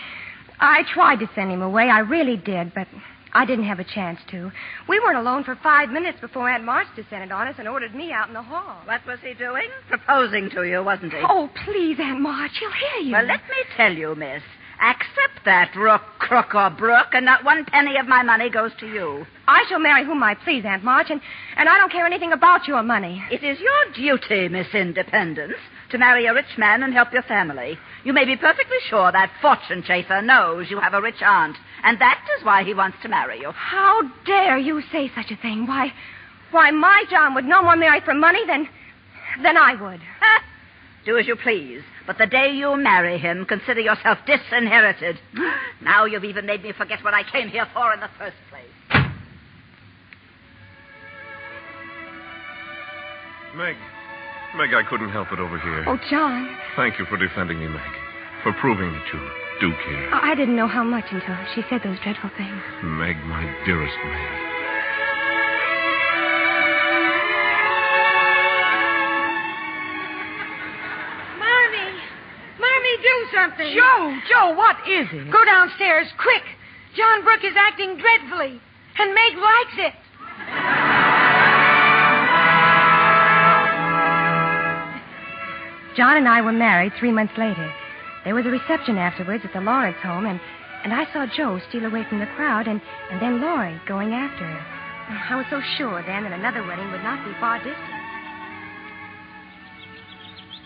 I tried to send him away. I really did, but I didn't have a chance to. We weren't alone for 5 minutes before Aunt March descended on us and ordered me out in the hall. What was he doing? Proposing to you, wasn't he? Oh, please, Aunt March. He'll hear you. Well, let me tell you, miss. Accept that, rook, crook, or brook, and not 1 penny of my money goes to you. I shall marry whom I please, Aunt March, and I don't care anything about your money. It is your duty, Miss Independence, to marry a rich man and help your family. You may be perfectly sure that fortune chaser knows you have a rich aunt, and that is why he wants to marry you. How dare you say such a thing? Why, my John would no more marry for money than I would. Do as you please. But the day you marry him, consider yourself disinherited. Now you've even made me forget what I came here for in the first place. Meg, I couldn't help it over here. Oh, John. Thank you for defending me, Meg. For proving that you do care. I didn't know how much until she said those dreadful things. Meg, my dearest Meg. Do something. Joe, what is it? Go downstairs, quick. John Brooke is acting dreadfully, and Meg likes it. John and I were married 3 months later. There was a reception afterwards at the Lawrence home, and I saw Joe steal away from the crowd and then Laurie going after her. I was so sure then that another wedding would not be far distant.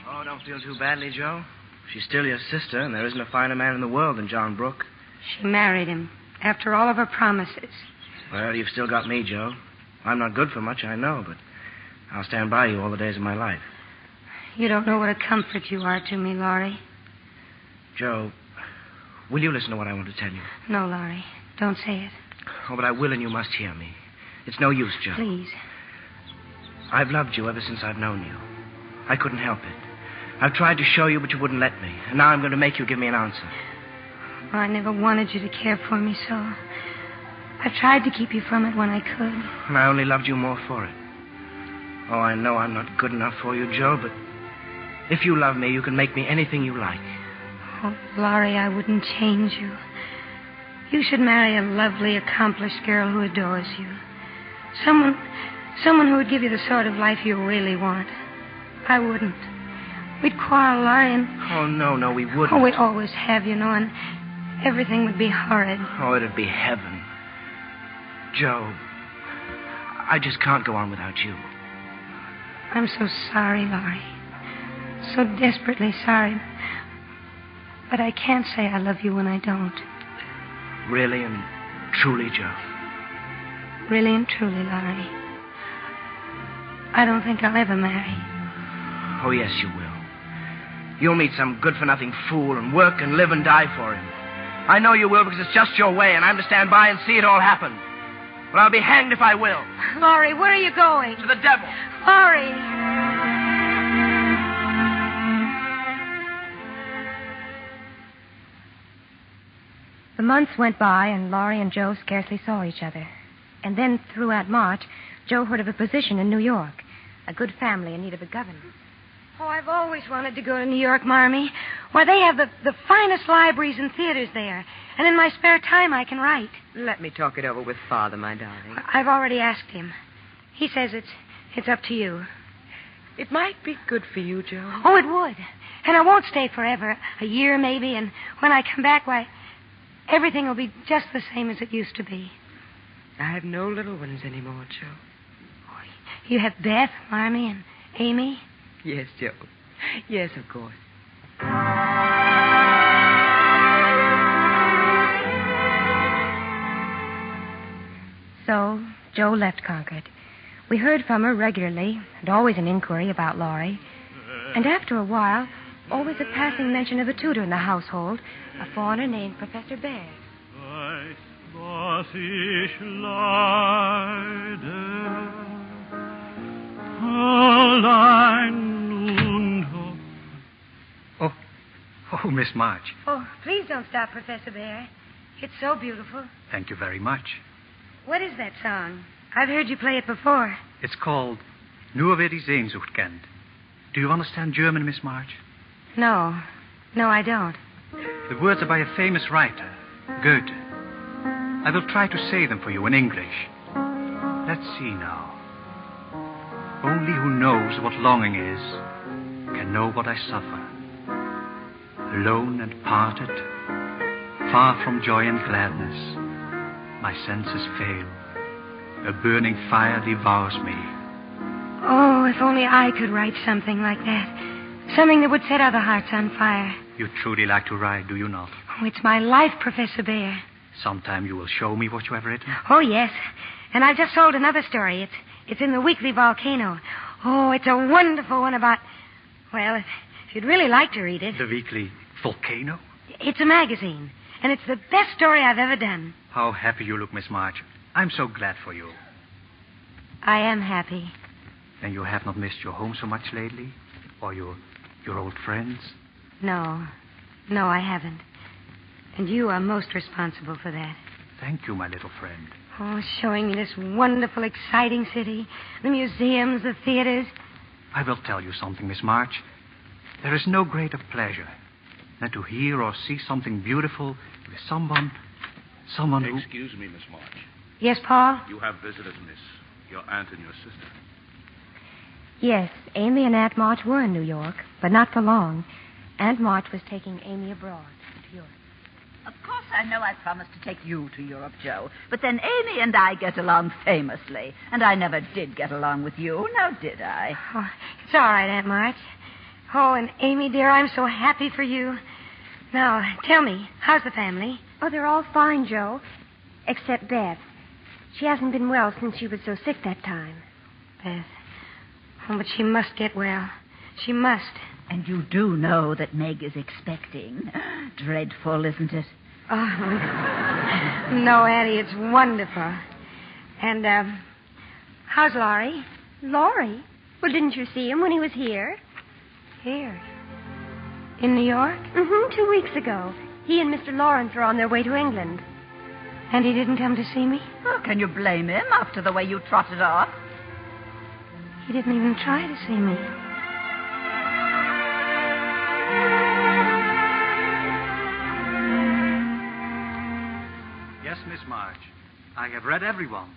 Oh, don't feel too badly, Joe. She's still your sister, and there isn't a finer man in the world than John Brooke. She married him after all of her promises. Well, you've still got me, Joe. I'm not good for much, I know, but I'll stand by you all the days of my life. You don't know what a comfort you are to me, Laurie. Joe, will you listen to what I want to tell you? No, Laurie. Don't say it. Oh, but I will, and you must hear me. It's no use, Joe. Please. I've loved you ever since I've known you. I couldn't help it. I've tried to show you, but you wouldn't let me. And now I'm going to make you give me an answer. Oh, I never wanted you to care for me so. I tried to keep you from it when I could. And I only loved you more for it. Oh, I know I'm not good enough for you, Joe, but if you love me, you can make me anything you like. Oh, Laurie, I wouldn't change you. You should marry a lovely, accomplished girl who adores you. Someone who would give you the sort of life you really want. I wouldn't. We'd quarrel, Laurie, and... Oh, no, we wouldn't. Oh, we always have, you know, and everything would be horrid. Oh, it'd be heaven. Joe, I just can't go on without you. I'm so sorry, Laurie. So desperately sorry. But I can't say I love you when I don't. Really and truly, Joe? Really and truly, Laurie. I don't think I'll ever marry. Oh, yes, you will. You'll meet some good-for-nothing fool and work and live and die for him. I know you will because it's just your way, and I'm to stand by and see it all happen. But I'll be hanged if I will. Laurie, where are you going? To the devil. Laurie! The months went by, and Laurie and Joe scarcely saw each other. And then, throughout March, Joe heard of a position in New York. A good family in need of a governess. Oh, I've always wanted to go to New York, Marmee. Why, they have the finest libraries and theaters there. And in my spare time, I can write. Let me talk it over with Father, my darling. I've already asked him. He says it's up to you. It might be good for you, Joe. Oh, it would. And I won't stay forever. A year, maybe. And when I come back, why, everything will be just the same as it used to be. I have no little ones anymore, Joe. Oh, you have Beth, Marmee, and Amy? Yes, Joe. Yes, of course. So, Joe left Concord. We heard from her regularly, and always an inquiry about Laurie. And after a while, always a passing mention of a tutor in the household, a foreigner named Professor Bear. Was ich leide, allein und Oh, Miss March. Oh, please don't stop, Professor Bear. It's so beautiful. Thank you very much. What is that song? I've heard you play it before. It's called Nur wer die Sehnsucht kennt. Do you understand German, Miss March? No, I don't. The words are by a famous writer, Goethe. I will try to say them for you in English. Let's see now. Only who knows what longing is can know what I suffer. Alone and parted, far from joy and gladness, my senses fail. A burning fire devours me. Oh, if only I could write something like that. Something that would set other hearts on fire. You truly like to write, do you not? Oh, it's my life, Professor Bear. Sometime you will show me what you have written. Oh, yes. And I've just sold another story. It's in the Weekly Volcano. Oh, it's a wonderful one about... Well, if you'd really like to read it... The Weekly Volcano? It's a magazine. And it's the best story I've ever done. How happy you look, Miss March. I'm so glad for you. I am happy. And you have not missed your home so much lately? Or your old friends? No, I haven't. And you are most responsible for that. Thank you, my little friend. Oh, showing me this wonderful, exciting city. The museums, the theaters. I will tell you something, Miss March. There is no greater pleasure than to hear or see something beautiful with someone who... Excuse me, Miss March. Yes, Paul? You have visitors, miss. Your aunt and your sister. Yes, Amy and Aunt March were in New York, but not for long. Aunt March was taking Amy abroad to Europe. Of course, I know I promised to take you to Europe, Joe. But then Amy and I get along famously. And I never did get along with you, now did I? Oh, it's all right, Aunt March. Oh, and Amy, dear, I'm so happy for you. Now, tell me, how's the family? Oh, they're all fine, Joe. Except Beth. She hasn't been well since she was so sick that time. Beth. Oh, but she must get well. She must. And you do know that Meg is expecting. Dreadful, isn't it? Oh, no, Addie, it's wonderful. And, how's Laurie? Laurie? Well, didn't you see him when he was here? Here? In New York? Mm-hmm, 2 weeks ago. He and Mr. Lawrence are on their way to England. And he didn't come to see me? Oh, can you blame him after the way you trotted off? He didn't even try to see me. Yes, Miss March. I have read every one.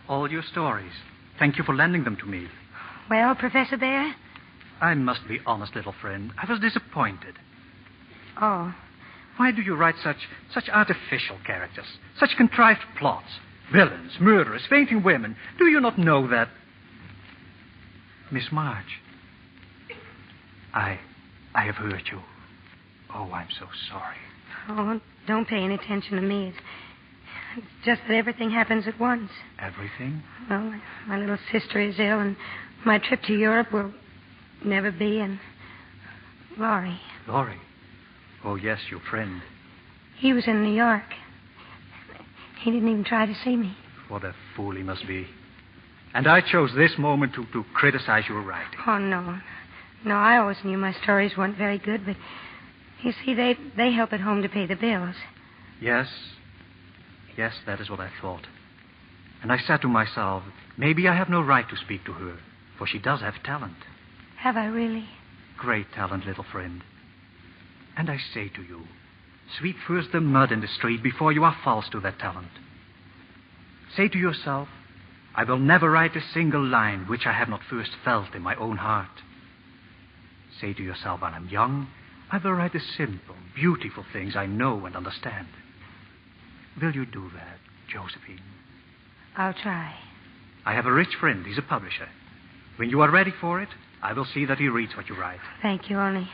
All your stories. Thank you for lending them to me. Well, Professor Bear? I must be honest, little friend. I was disappointed. Oh. Why do you write such artificial characters? Such contrived plots? Villains, murderers, fainting women. Do you not know that... Miss March, I have hurt you. Oh, I'm so sorry. Oh, don't pay any attention to me. It's just that everything happens at once. Everything? Well, my little sister is ill, and my trip to Europe will never be, and Laurie. Laurie? Oh, yes, your friend. He was in New York. He didn't even try to see me. What a fool he must be. And I chose this moment to criticize your writing. Oh, no. No, I always knew my stories weren't very good, but you see, they help at home to pay the bills. Yes. Yes, that is what I thought. And I said to myself, maybe I have no right to speak to her, for she does have talent. Have I really? Great talent, little friend. And I say to you, sweep first the mud in the street before you are false to that talent. Say to yourself, I will never write a single line which I have not first felt in my own heart. Say to yourself, when I'm young, I will write the simple, beautiful things I know and understand. Will you do that, Josephine? I'll try. I have a rich friend. He's a publisher. When you are ready for it, I will see that he reads what you write. Thank you, only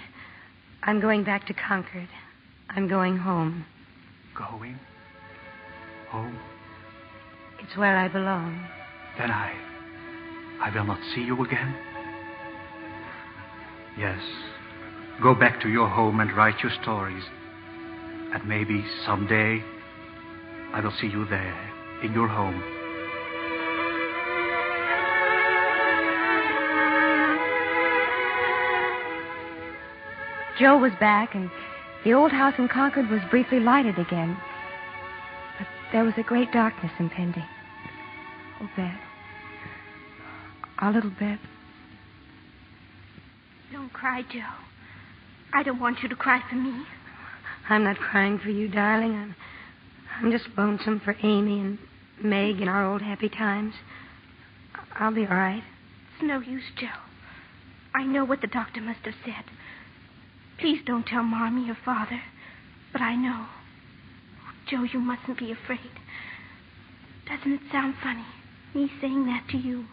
I'm going back to Concord. I'm going home. Going? Home? It's where I belong. Then I will not see you again? Yes. Go back to your home and write your stories. And maybe someday I will see you there, in your home. Joe was back, and the old house in Concord was briefly lighted again. But there was a great darkness impending. Oh, Beth. Our little Beth. Don't cry, Joe. I don't want you to cry for me. I'm not crying for you, darling. I'm just lonesome for Amy and Meg and our old happy times. I'll be all right. It's no use, Joe. I know what the doctor must have said. Please don't tell Mommy or Father. But I know. Oh, Joe, you mustn't be afraid. Doesn't it sound funny, me saying that to you,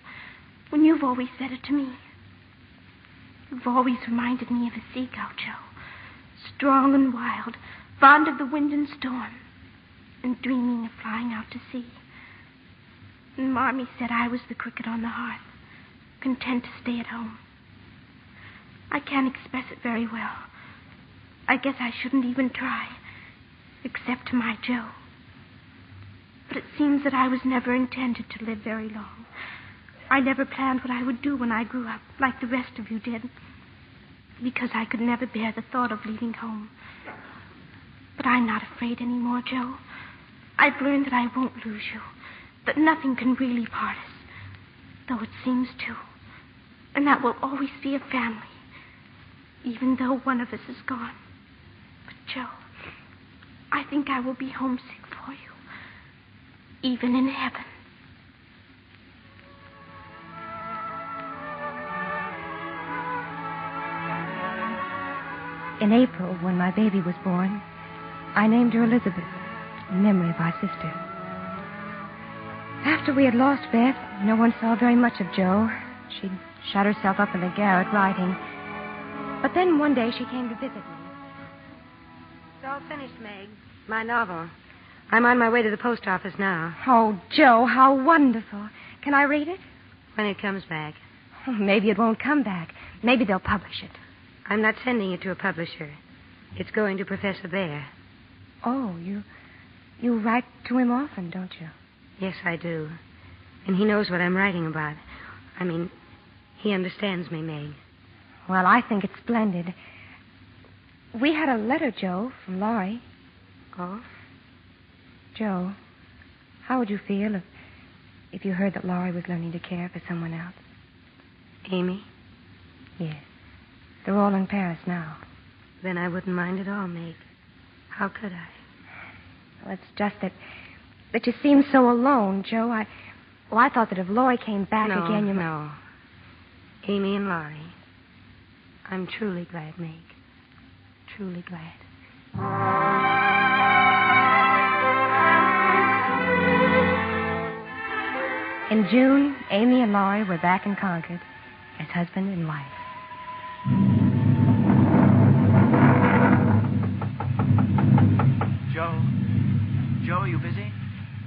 when you've always said it to me? You've always reminded me of a seagull, Joe. Strong and wild, fond of the wind and storm, and dreaming of flying out to sea. And Mommy said I was the cricket on the hearth, content to stay at home. I can't express it very well. I guess I shouldn't even try, except to my Joe. But it seems that I was never intended to live very long. I never planned what I would do when I grew up, like the rest of you did, because I could never bear the thought of leaving home. But I'm not afraid anymore, Joe. I've learned that I won't lose you, that nothing can really part us, though it seems to, and that we'll always be a family, even though one of us is gone. But, Joe, I think I will be homesick for you, even in heaven. In April, when my baby was born, I named her Elizabeth, in memory of my sister. After we had lost Beth, no one saw very much of Jo. She'd shut herself up in the garret writing. But then one day she came to visit me. It's all finished, Meg. My novel. I'm on my way to the post office now. Oh, Jo, how wonderful. Can I read it? When it comes back. Oh, maybe it won't come back. Maybe they'll publish it. I'm not sending it to a publisher. It's going to Professor Bear. Oh, you write to him often, don't you? Yes, I do. And he knows what I'm writing about. I mean, he understands me, Meg. Well, I think it's splendid. We had a letter, Jo, from Laurie. Oh? Jo, how would you feel if you heard that Laurie was learning to care for someone else? Amy? Yes. They're all in Paris now. Then I wouldn't mind at all, Meg. How could I? Well, it's just that you seem so alone, Jo. I thought that if Laurie came back again, you might... No. Amy and Laurie. I'm truly glad, Meg. Truly glad. In June, Amy and Laurie were back in Concord as husband and wife. Jo, are you busy?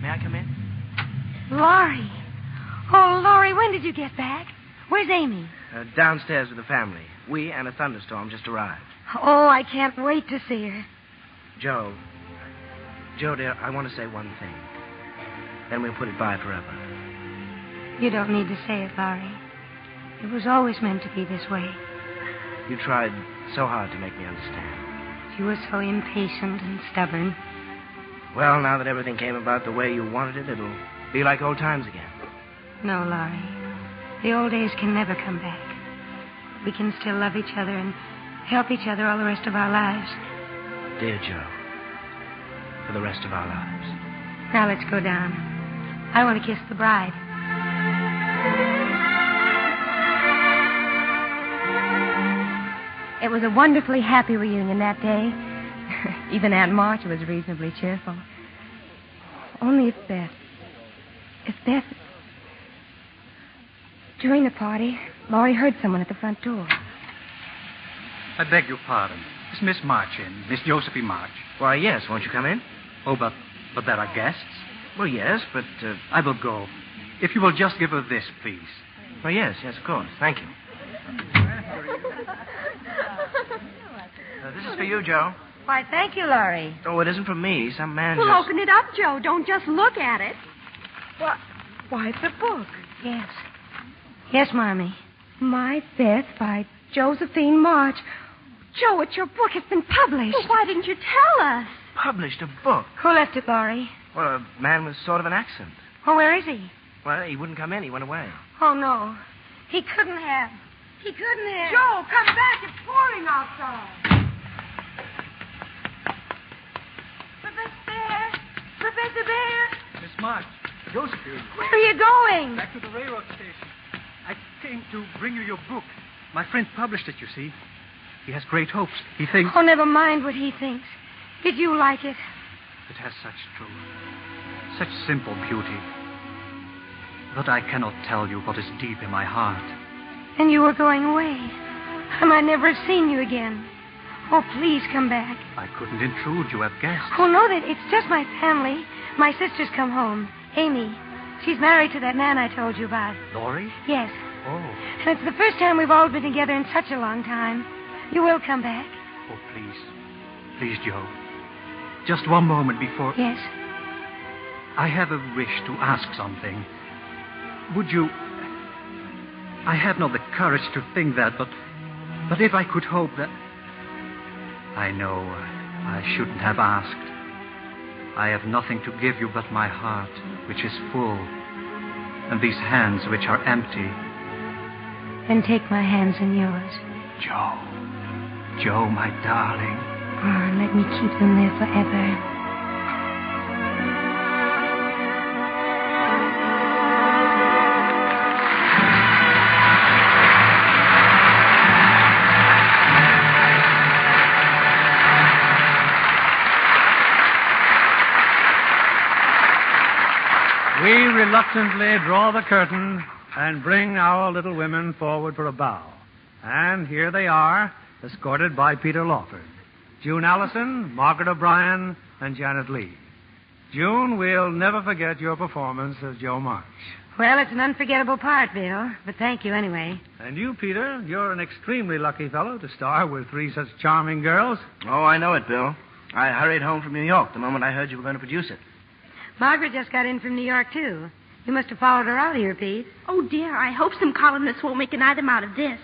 May I come in? Laurie. Oh, Laurie, when did you get back? Where's Amy? Downstairs with the family. We and a thunderstorm just arrived. Oh, I can't wait to see her. Jo, dear, I want to say one thing. Then we'll put it by forever. You don't need to say it, Laurie. It was always meant to be this way. You tried so hard to make me understand. You were so impatient and stubborn. Well, now that everything came about the way you wanted it, it'll be like old times again. No, Laurie. The old days can never come back. We can still love each other and help each other all the rest of our lives. Dear Jo, for the rest of our lives. Now let's go down. I want to kiss the bride. It was a wonderfully happy reunion that day. Even Aunt Marcia was reasonably cheerful. Only if Beth... During the party, Laurie heard someone at the front door. I beg your pardon. Is Miss March in? Miss Josephine March? Why, yes. Won't you come in? Oh, but there are guests? Well, yes, but... I will go. If you will just give her this, please. Oh, yes, of course. Thank you. This is for you, Jo. Why, thank you, Laurie. Oh, it isn't for me. Some man Well, just... open it up, Jo. Don't just look at it. Why, it's a book. Yes. Yes, Mommy. My Beth by Josephine March. Jo, it's your book. It's been published. Well, why didn't you tell us? Published a book? Who left it, Laurie? Well, a man with sort of an accent. Oh, where is he? Well, he wouldn't come in. He went away. Oh, no. He couldn't have. He couldn't have. Jo, come back. It's pouring outside. Professor Bear? Miss March, Josephine. Where are you going? Back to the railroad station. I came to bring you your book. My friend published it, you see. He has great hopes. He thinks... Oh, never mind what he thinks. Did you like it? It has such truth, such simple beauty. But I cannot tell you what is deep in my heart. And you were going away. I might never have seen you again. Oh, please come back. I couldn't intrude you as guests. Oh, no, it's just my family. My sister's come home. Amy. She's married to that man I told you about. Laurie? Yes. Oh. And it's the first time we've all been together in such a long time. You will come back? Oh, please. Please, Joe. Just one moment before... Yes? I have a wish to ask something. Would you... I have not the courage to think that, but if I could hope that... I know I shouldn't have asked. I have nothing to give you but my heart, which is full, and these hands which are empty. Then take my hands in yours. Joe, my darling. Oh, let me keep them there forever. we reluctantly draw the curtain and bring our little women forward for a bow. And here they are, escorted by Peter Lawford, June Allyson, Margaret O'Brien, and Janet Lee. June, we'll never forget your performance as Joe March. Well, it's an unforgettable part, Bill, but thank you anyway. And you, Peter, you're an extremely lucky fellow to star with three such charming girls. Oh, I know it, Bill. I hurried home from New York the moment I heard you were going to produce it. Margaret just got in from New York, too. You must have followed her out here, Pete. Oh, dear, I hope some columnists won't make an item out of this.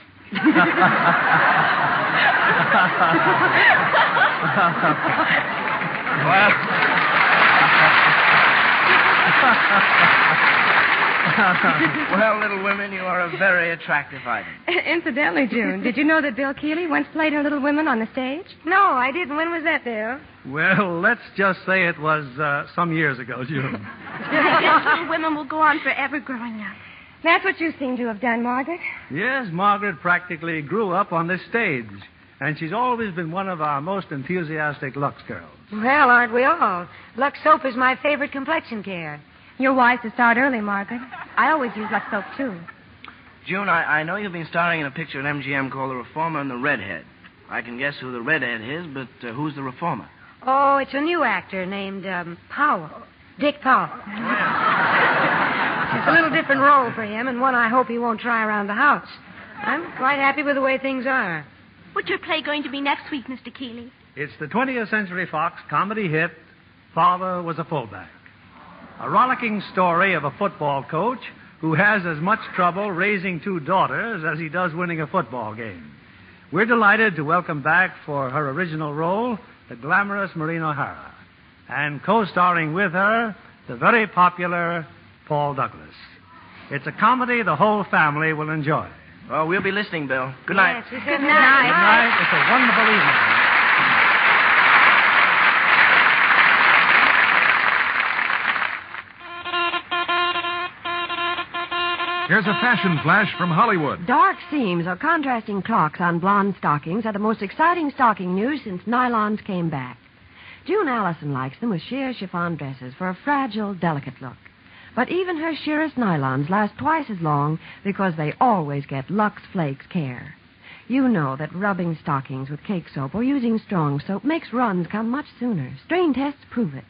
Well, little women, you are a very attractive item. Incidentally, June, did you know that Bill Keeley once played her Little Women on the stage? No, I didn't. When was that, Bill? Well, let's just say it was some years ago, June. I guess Little Women will go on forever growing up. That's what you seem to have done, Margaret. Yes, Margaret practically grew up on this stage. And she's always been one of our most enthusiastic Lux girls. Well, aren't we all? Lux soap is my favorite complexion care. You're wise to start early, Margaret. I always use Lux soap, too. June, I know you've been starring in a picture at MGM called The Reformer and the Redhead. I can guess who the Redhead is, but who's the Reformer? Oh, it's a new actor named Powell. Dick Powell. It's a little different role for him, and one I hope he won't try around the house. I'm quite happy with the way things are. What's your play going to be next week, Mr. Keeley? It's the 20th Century Fox comedy hit, Father Was a Fullback. A rollicking story of a football coach who has as much trouble raising two daughters as he does winning a football game. We're delighted to welcome back for her original role the glamorous Maureen O'Hara, and co-starring with her the very popular Paul Douglas. It's a comedy the whole family will enjoy. Well, we'll be listening, Bill. Good night. Yes, Good night. Good night. It's a wonderful evening. Here's a fashion flash from Hollywood. Dark seams or contrasting clocks on blonde stockings are the most exciting stocking news since nylons came back. June Allyson likes them with sheer chiffon dresses for a fragile, delicate look. But even her sheerest nylons last twice as long because they always get Lux Flakes care. You know that rubbing stockings with cake soap or using strong soap makes runs come much sooner. Strain tests prove it.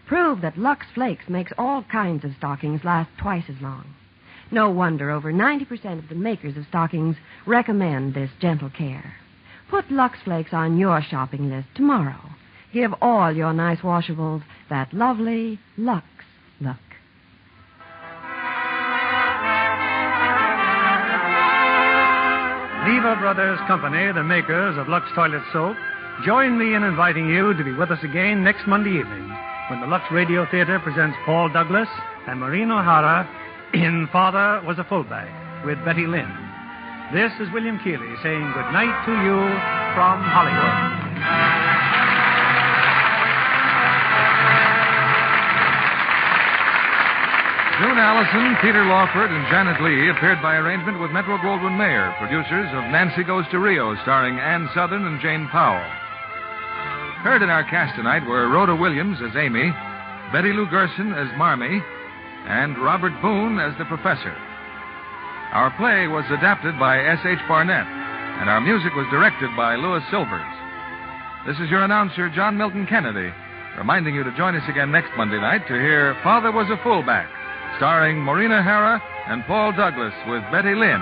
Prove that Lux Flakes makes all kinds of stockings last twice as long. No wonder over 90% of the makers of stockings recommend this gentle care. Put Lux Flakes on your shopping list tomorrow. Give all your nice washables that lovely Lux look. Lever Brothers Company, the makers of Lux Toilet Soap, join me in inviting you to be with us again next Monday evening when the Lux Radio Theater presents Paul Douglas and Maureen O'Hara in Father Was a Fullback with Betty Lynn. This is William Keeley saying good night to you from Hollywood. June Allyson, Peter Lawford, and Janet Lee appeared by arrangement with Metro-Goldwyn-Mayer, producers of Nancy Goes to Rio, starring Ann Sothern and Jane Powell. Heard in our cast tonight were Rhoda Williams as Amy, Betty Lou Gerson as Marmee, and Robert Boone as the Professor. Our play was adapted by S.H. Barnett, and our music was directed by Louis Silvers. This is your announcer, John Milton Kennedy, reminding you to join us again next Monday night to hear Father Was a Fullback, starring Maureen O'Hara and Paul Douglas with Betty Lynn.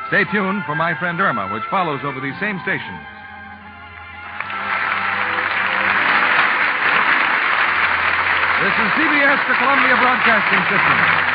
Stay tuned for My Friend Irma, which follows over these same stations. This is CBS, the Columbia Broadcasting System.